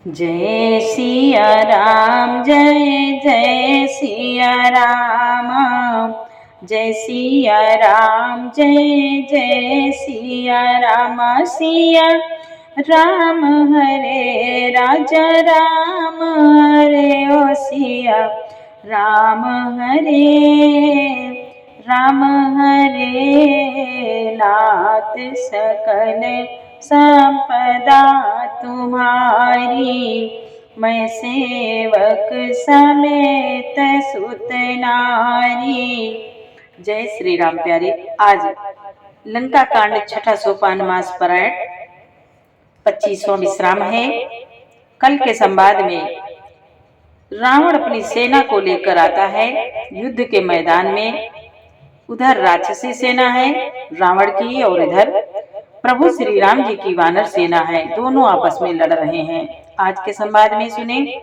जय सिया राम जय जय सिया राम। जय सिया राम जय जय सिया राम। सिया राम हरे राजा राम हरे ओ सिया राम हरे राम हरे। नाथ सकल संपदा तुम्हारी, मैं सेवक समेत सुत नारी। जय श्री राम प्यारे। आज लंका कांड छठा सोपान मास पारायण 25वां विश्राम है। कल के संवाद में रावण अपनी सेना को लेकर आता है युद्ध के मैदान में। उधर राक्षसी सेना है रावण की और इधर प्रभु श्री राम जी की वानर सेना है। दोनों आपस में लड़ रहे हैं। आज के संवाद में सुने।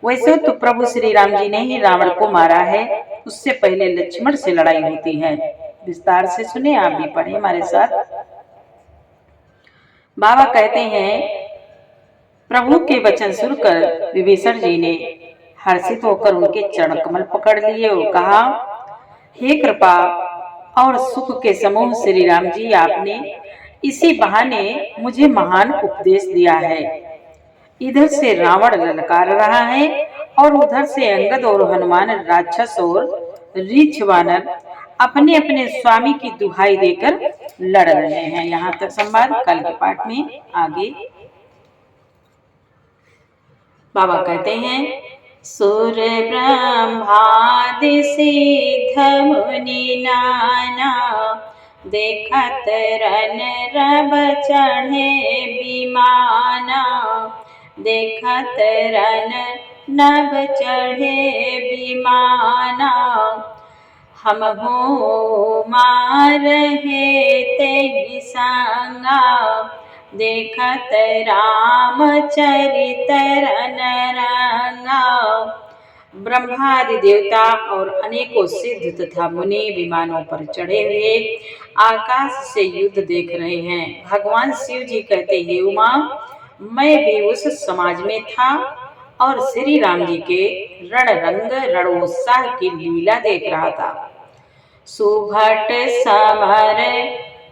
वैसे तो प्रभु श्री राम जी ने ही रावण को मारा है, उससे पहले लक्ष्मण से लड़ाई होती है। विस्तार से सुने, आप भी पढ़े हमारे साथ। बाबा कहते हैं, प्रभु के वचन सुनकर विभीषण जी ने हर्षित होकर उनके चरण कमल पकड़ लिए और कहा, हे कृपा और सुख के समूह श्री राम जी, आपने इसी बहाने मुझे महान उपदेश दिया है। इधर से रावण ललकार रहा है और उधर से अंगद और हनुमान राक्षस और रीछ वानर अपने अपने स्वामी की दुहाई देकर लड़ रहे हैं। यहाँ तक संवाद। कल के पाठ में आगे बाबा कहते हैं, सुर ब्रह्मादि सिद्ध मुनि नाना, देखत रन रब चढ़े विमाना। देखत रन नभ चढ़े विमाना, हम हो मार है ते संगा। देखत राम चरित रन रंगा। ब्रह्मादि देवता और अनेकों सिद्ध तथा मुनि विमानों पर चढ़े हुए आकाश से युद्ध देख रहे हैं। भगवान शिव जी कहते हैं, उमा, मैं भी उस समाज में था और श्री राम जी के रणरंग रणोत्साह की लीला देख रहा था। सुभट समर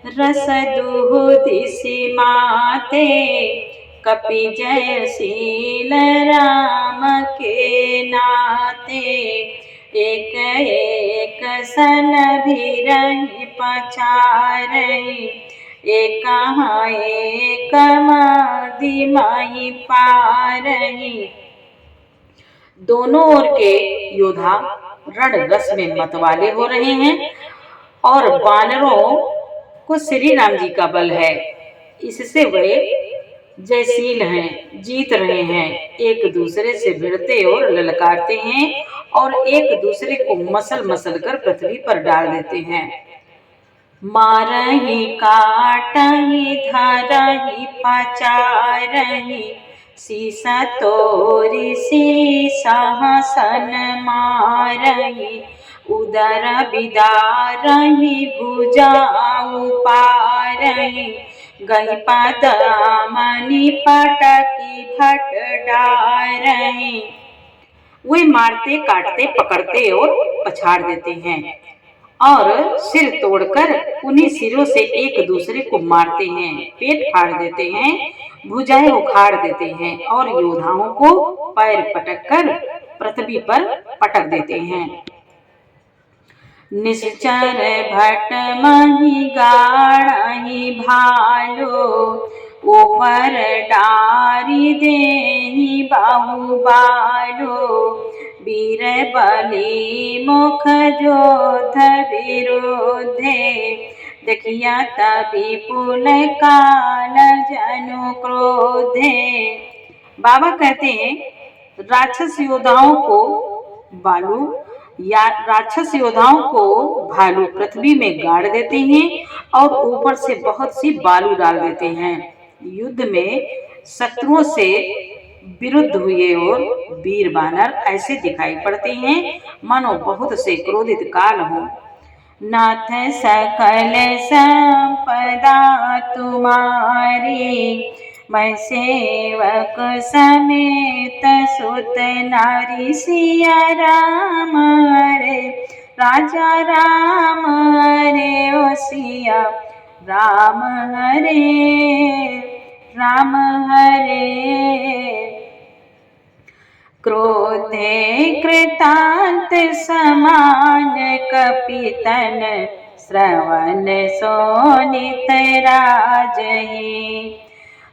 रस दुहुदिसि माते, कपि जयशील राम के नाते। एक एक सन भीरहि पछारहि, एक मदि महि पारहि। दोनों ओर के योद्धा रण रस में मतवाले हो रहे हैं और वानरों को श्री राम जी का बल है, इससे वे जयशील हैं, जीत रहे हैं। एक दूसरे से भिड़ते और ललकारते हैं और एक दूसरे को मसल मसल कर पृथ्वी पर डाल देते हैं। मारहि काटहि धरहि पचारहि, सीसा तोरि सीसहसन मारहि। उदर बिदारहि भुजा उपारहि, गहि पदामनि पटकि भट डारहि। वे मारते काटते पकड़ते और पछाड़ देते हैं और सिर तोड़कर उन्हीं सिरों से एक दूसरे को मारते हैं, पेट फाड़ देते हैं, भुजाएं उखाड़ देते हैं और योद्धाओं को पैर पटक कर पृथ्वी पर पटक देते हैं। निश्चर भट महि गाड़हि भालो, ऊपर डारी देहि बाहुबालो। वीर बलि मुख जोध विरोधे, देखिया तभी पुल काल जनु क्रोधे। बाबा कहते हैं, राक्षस योद्धाओं को भालू पृथ्वी में गाड़ देते हैं और ऊपर से बहुत सी बालू डाल देते हैं। युद्ध में शत्रुओं से विरुद्ध हुए और वीर वानर ऐसे दिखाई पड़ते हैं मानो बहुत से क्रोधित काल हो। नाथ सकल संपदा तुम्हारी, मैं सेवक समेत सुत नारी सिया राम हरे राजा राम हरे ओ सिया राम हरे राम हरे। क्रोधे कृतांत समान कपितन श्रवण सोनित राजहि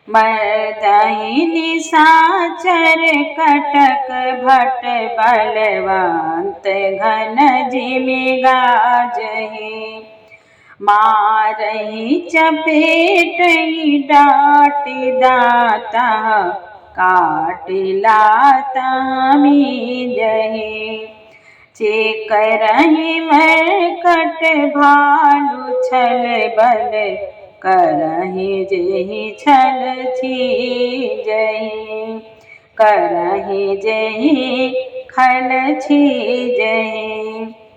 मर्दहि निशाचर कटक भट बलवंत घन जिमि गाजहि मारहि चपेटहि डाँटि दाँता काटि लाता मीजहि चेकरहि मरकट भालु छल बल करहि जेहि छल छीजहि करहि जेहि खल छीजहि।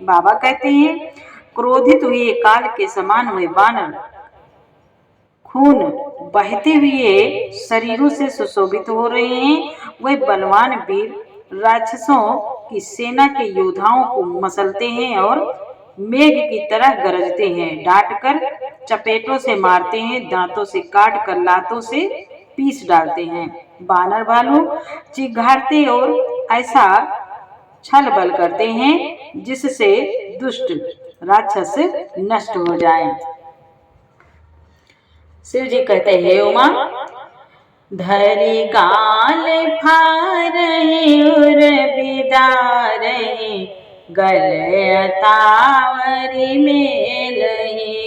बाबा कहते हैं क्रोधित हुए काल के समान हुए बानर खून बहते हुए शरीरों से सुशोभित हो रहे हैं। वह बलवान वीर राक्षसों की सेना के योद्धाओं को मसलते हैं और मेघ की तरह गरजते हैं, डांटकर चपेटों से मारते हैं, दांतों से काट कर लातों से पीस डालते हैं। बानर भालू चिघाड़ते और ऐसा छल बल करते हैं जिससे दुष्ट राक्षस नष्ट हो जाए। शिव जी कहते हैं उमा धरि गाल फारहि उर बिदारहि गल तावरि मेलहि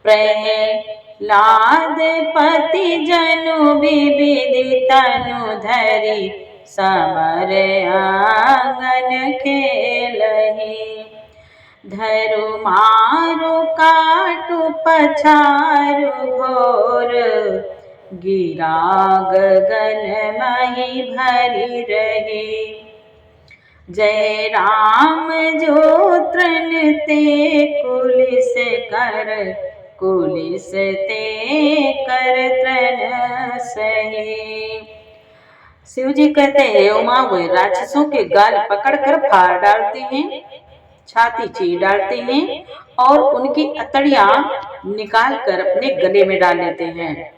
प्रहलाद पति जनु विविधि तनु धरि समर आंगन खेलहि धरु मारु काटु पछारु घोर गिरा गगन मही भरी रही जय राम जो तृण ते कुलिस ते कर तृण सही। शिव जी कहते हैं उमा वे राक्षसों के गाल पकड़कर फाड़ डालते हैं, छाती चीर डालते हैं और उनकी अतड़ियां निकाल कर अपने गले में डाल लेते हैं।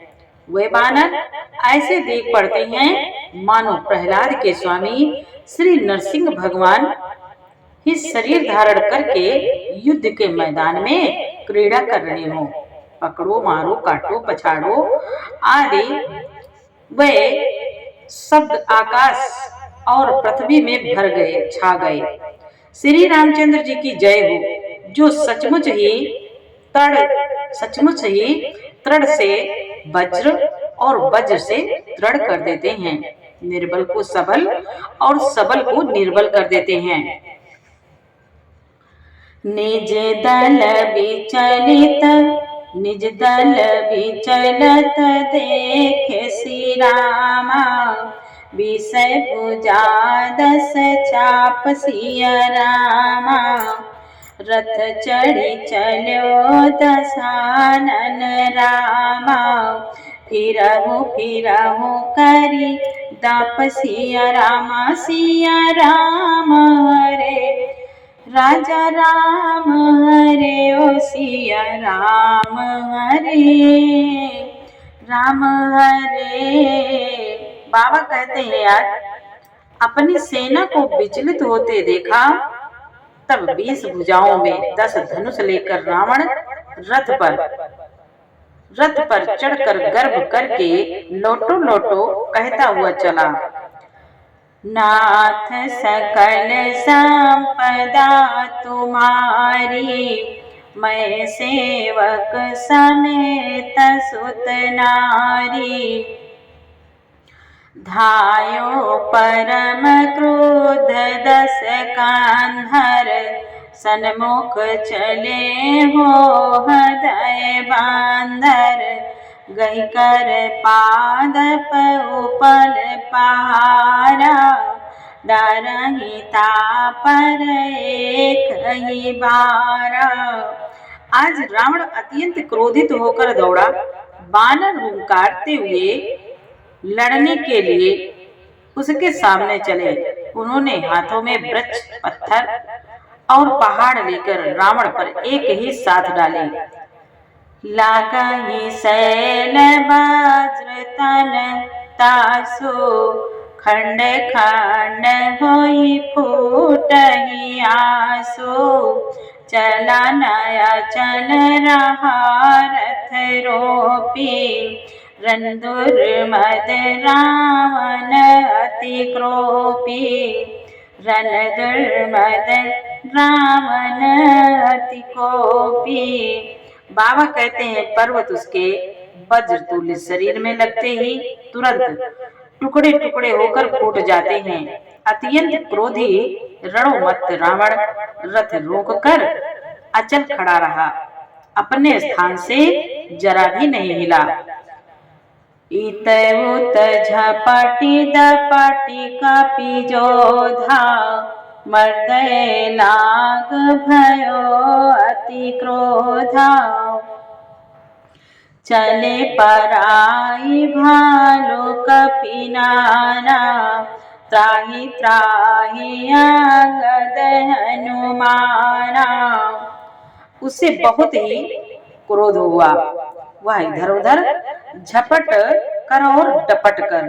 वे बानर ऐसे देख पड़ते हैं मानो प्रहलाद के स्वामी श्री नरसिंह भगवान ही शरीर धारण करके युद्ध के मैदान में क्रीड़ा कर रहे हों। पकड़ो मारो काटो पछाड़ो आदि वे शब्द आकाश और पृथ्वी में भर गए, छा गए। श्री रामचंद्र जी की जय हो जो सचमुच ही तृण से वज्र और वज्र से दृढ़ कर देते हैं, निर्बल को सबल और सबल को निर्बल कर देते हैं। निज दल विचलत देख श्री रामा विषय भुजा दस चाप सिया रामा रथ चढ़ी चलो दसानन रामा फिरहु करी दाप सिया राम हरे राजा राम हरे ओ सिया राम हरे। बाबा कहते हैं यार अपनी सेना को विचलित होते देखा तब 20 भुजाओं में 10 धनुष लेकर रावण रथ पर चढ़कर गर्व करके लोटो लोटो कहता हुआ चला नाथ सकल संपदा तुम्हारी मैं सेवक समेत सुत नारी धायो परम क्रोध दस कान्हर सन्मुख चले हो हृदय बांधर गई कर पादप उपल पहारा डरहि तापर एक ही बारा। आज रावण अत्यंत क्रोधित होकर दौड़ा, बानर हुंकारते हुए लड़ने के लिए उसके सामने चले। उन्होंने हाथों में वृक्ष, पत्थर और पहाड़ लेकर रावण पर एक ही साथ डाले। लागहि शैल वज्र तन तासु, खंड खंड होई फूटहि आसु। चला नया चल रहा रथ रोपी, रंदुर मद रावण अति क्रोपी। रणदुर मद रावण अति कोपी। बाबा कहते हैं पर्वत उसके वज्र तुल्य शरीर में लगते ही तुरंत टुकड़े टुकड़े होकर फूट जाते हैं। अत्यंत क्रोधी रणोन्मत्त रावण रथ रोककर अचल खड़ा रहा, अपने स्थान से जरा भी नहीं हिला। इत उत झपटी दपटी कपि जोधा, मर्दय लाग भयो अति क्रोधा। चले पराई भालू कपि नाना, त्राहि त्राहि अंगद हनुमाना। उसे बहुत ही क्रोध हुआ। वह इधर उधर झपट कर और डपट कर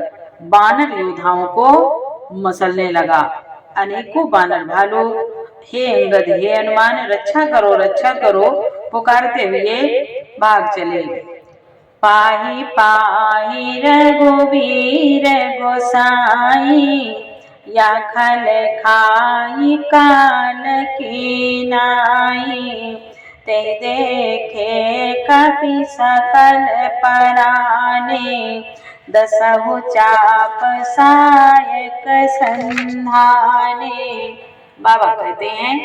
बानर योद्धाओं को मसलने लगा। अनेकों बानर भालू हे अंगद हे हनुमान रक्षा करो पुकारते हुए भाग चले। पाही पाही रघुवीर गोसाई, या खल खाई काल की नाई। ते देखे कपि सकल पराने, दसहु चाप सायक संधाने। बाबा कहते हैं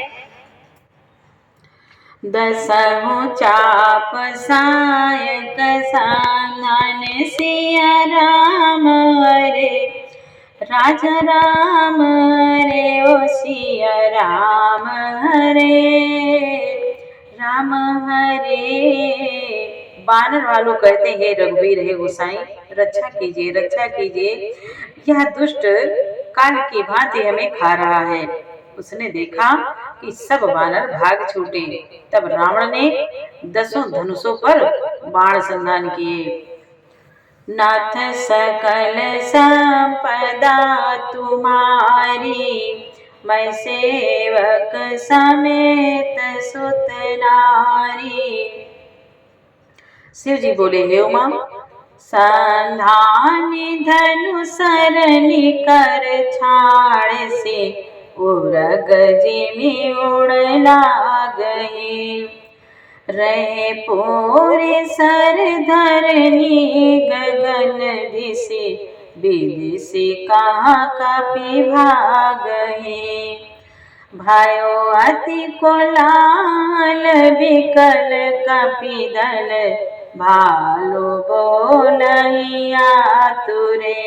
दसहु चाप सायक संधाने। सिया राम रे राजा राम रे ओ सिया राम हरे राम हरे। बानर वालों कहते हैं रघुवीर हे गोसाई रक्षा कीजिए, यह दुष्ट काल की भांति हमें खा रहा है। उसने देखा कि सब बानर भाग छूटे, तब रावण ने 10 धनुषों पर बाण संधान किए। नाथ सकल संपदा तुम्हारी, मैं सेवक समेत सुत नारी। शिव जी बोले हे उमा, संधानी धनु सरनि कर छाड़ से, उरग जिमि उड़ लागहि। रहे पूरे सर धरनी गगन दिशि, विदिशि कहाँ कपि भागहि। भयो अति कोलाहल विकल कपि दल, भालु बोलहि आतुरे।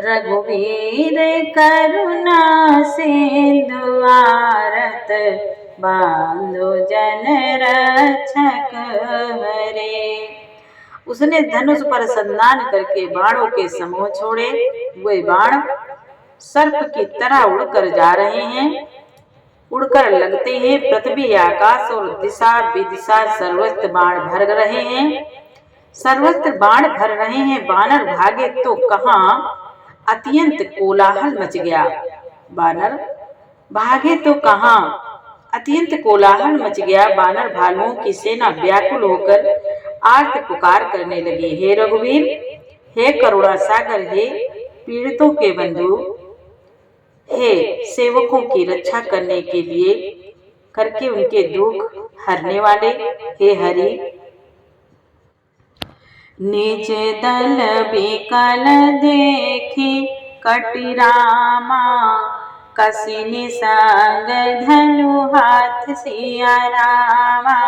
रघुवीर करुणा सिंधु आरत, बांधो जन रक्षक हरे। उसने धनुष पर संधान करके बाणों के समूह छोड़े। वे बाण सर्प की तरह उड़कर जा रहे हैं, उड़कर लगते हैं पृथ्वी आकाश और दिशा विदिशा सर्वत्र बाण भर रहे हैं। सर्वत्र बाण भर रहे हैं। बानर भागे तो कहाँ अत्यंत कोलाहल मच गया। बानर भागे तो कहाँ अत्यंत कोलाहल मच गया। बानर भालुओं की सेना व्याकुल होकर आर्त पुकार करने लगी। हे रघुवीर हे करुणा सागर हे पीड़ितों के बंधु, हे सेवकों की रक्षा करने के लिए करके उनके दुख हरने वाले हे हरि। निज दल विकल देखे कटि रामा, कसी निसंग धनु हाथ सिया रामा।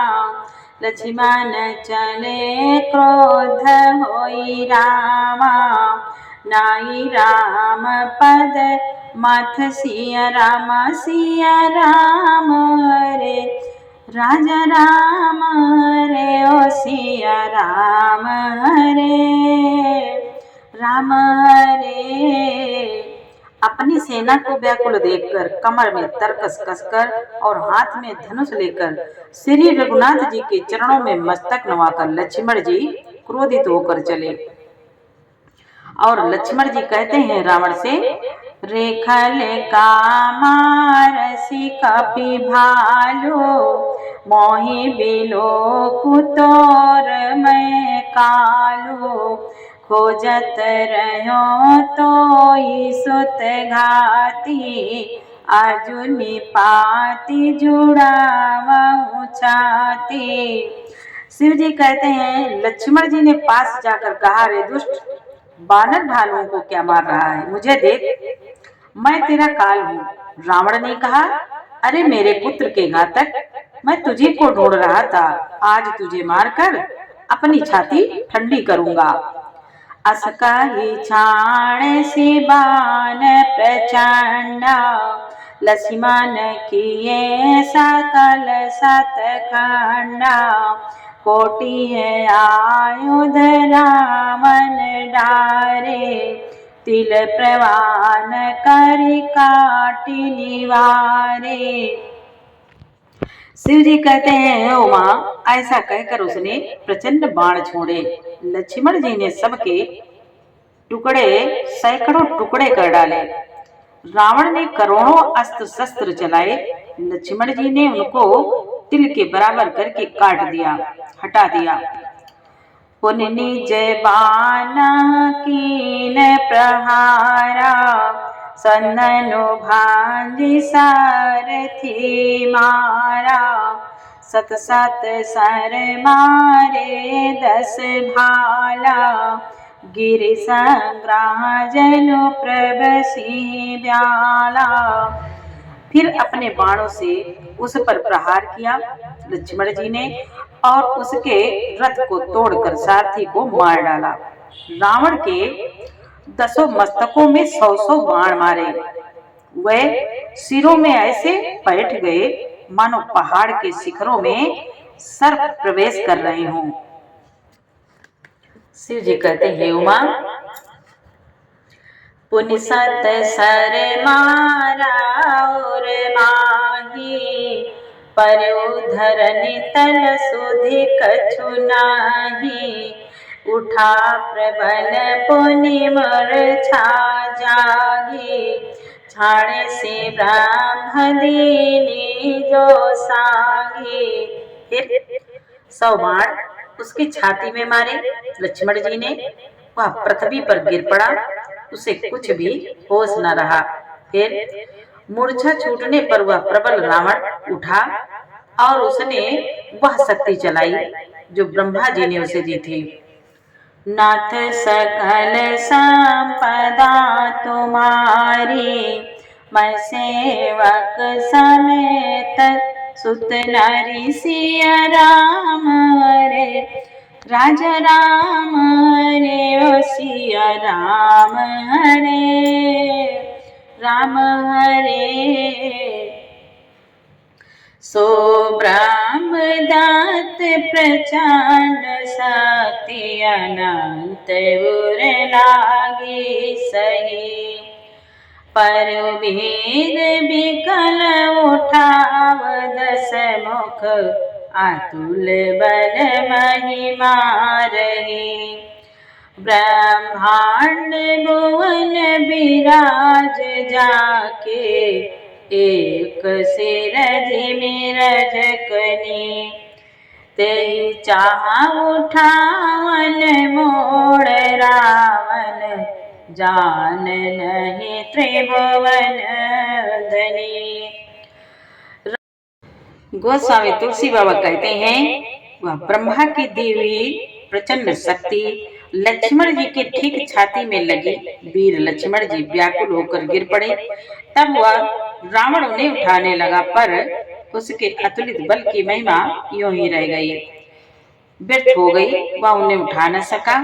लक्ष्मण चले क्रोध होई रामा, नाई राम पद मथ सिया राम रे राजा राम रे ओ सिया राम हरे राम हरे। अपनी सेना को व्याकुल देखकर कमर में तरकस कसकर और हाथ में धनुष लेकर श्री रघुनाथ जी के चरणों में मस्तक नवाकर लक्ष्मण जी क्रोधित होकर चले। और लक्ष्मण जी कहते हैं रावण से, रेखल का मारसी कपि भालो मोहि बिलो कुतोर मैं कालो खोजत रहो तो सुत घाती अर्जुनी पाती जुड़ावा छाती। शिव जी कहते हैं लक्ष्मण जी ने पास जाकर कहा, रे दुष्ट बानर भालुओं को क्या मार रहा है, मुझे देख, मैं तेरा काल हूँ। रावण ने कहा, अरे मेरे पुत्र के घातक, मैं तुझे को ढूंढ रहा था, आज तुझे मारकर अपनी छाती ठंडी करूंगा। असका ही छाण से बान प्रचंडा लक्ष्मण किए सकल सतखंडा कोटि है आयुध रावण डारे तिल प्रवान करि काटि निवारे। शिव जी कहते हैं, ओ मां, ऐसा कहकर उसने प्रचंड बाण छोड़े। लक्ष्मण जी ने सबके टुकड़े सैकड़ों टुकड़े कर डाले। रावण ने करोड़ों अस्त्र शस्त्र चलाए। लक्ष्मण जी ने उनको तिल के बराबर करके काट दिया, हटा दिया। पुन निज बाना कीन प्रहारा सन्ननु भांजी सारथी मारा सत सत सर मारे 10 भाला गिर संग्राह जनु प्रभ सिंह ब्याला। फिर अपने बाणों से उस पर प्रहार किया लक्ष्मण जी ने और उसके रथ को तोड़कर सारथी को मार डाला। रावण के 10 मस्तकों में 100 बाण मारे। वह सिरों में ऐसे बैठ गए मानो पहाड़ के शिखरों में सर्प प्रवेश कर रहे हों। शिव जी कहते हैं, उमा, पुनि सत सर मारा और माही पर उधरनि तल सुधि कछु नाही उठा प्रबल पुनि मूर्छा जागी छाड़े से ब्रह्मदीनी जो सांगी। फिर 100 बाण उसकी छाती में मारे लक्ष्मण जी ने। वह पृथ्वी पर गिर पड़ा, उसे कुछ भी होश न रहा। फिर मूर्छा छूटने पर वह प्रबल रावण उठा और उसने वह शक्ति चलाई जो ब्रह्मा जी ने उसे दी थी। नाथ सकल संपदा तुम्हारी मैं सेवक समेत सुत नरि सिया राम रे राजा राम रे ओ सिया राम हरे राम हरे। सो ब्रह्मदत्त प्रचंड शक्ति अनंत उर लागी सही पर वीर विकल उठाव 10 मुख अतुल बल महिमा रही ब्रह्मांड भुवन विराज जाके एक सिर मेरज कनी ते चाह उठावन मोड़ रावण जान नहीं त्रिभुवन धनी। गोस्वामी तुलसी बाबा कहते हैं, वह ब्रह्मा की देवी प्रचंड शक्ति लक्ष्मण जी के ठीक छाती में लगी। वीर लक्ष्मण जी व्याकुल होकर गिर पड़े। तब वह रावण उन्हें उठाने लगा, पर उसके अतुलित बल की महिमा यूं ही रह गई, व्यर्थ हो गई। वह उन्हें उठा न सका।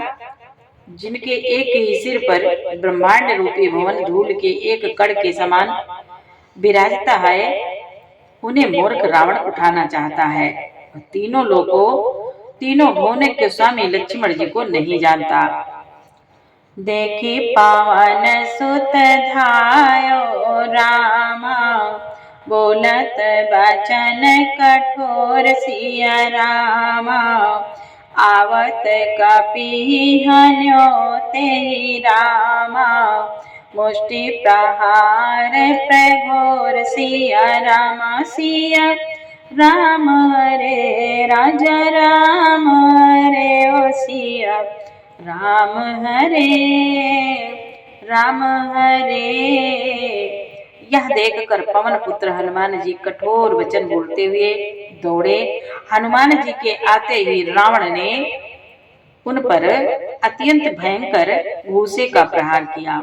जिनके एक ही सिर पर ब्रह्मांड रूपी भवन धूल के एक कण के समान विराजता है, उन्हें मूर्ख रावण उठाना चाहता है। तीनों लोगों तीनों भुवन के स्वामी लक्ष्मण जी को नहीं जानता। देखी पावन सुत धायो रामा, बोलत बचन कठोर सिया रामा। आवत कपि हन्यो ते रामा, मुष्टि प्रहार प्रघोर सिया रामा। सिया राम हरे राजा राम हरे ओ सिया राम हरे राम हरे। यह देखकर पवन पुत्र हनुमान जी कठोर वचन बोलते हुए दौड़े। हनुमान जी के आते ही रावण ने उन पर अत्यंत भयंकर घूसे का प्रहार किया।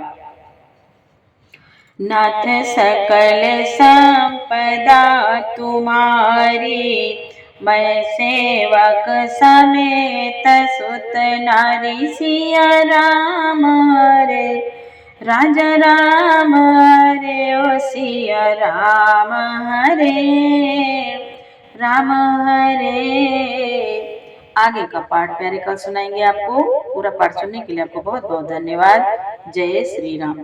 नाथ सकल संपदा तुम्हारी, मैं सेवक समेत सुत नारी। सिया राम हरे राजा राम हरे ओ सिया राम हरे राम हरे। आगे का पाठ प्यारे कल सुनाएंगे आपको। पूरा पाठ सुनने के लिए आपको बहुत बहुत धन्यवाद। जय श्री राम।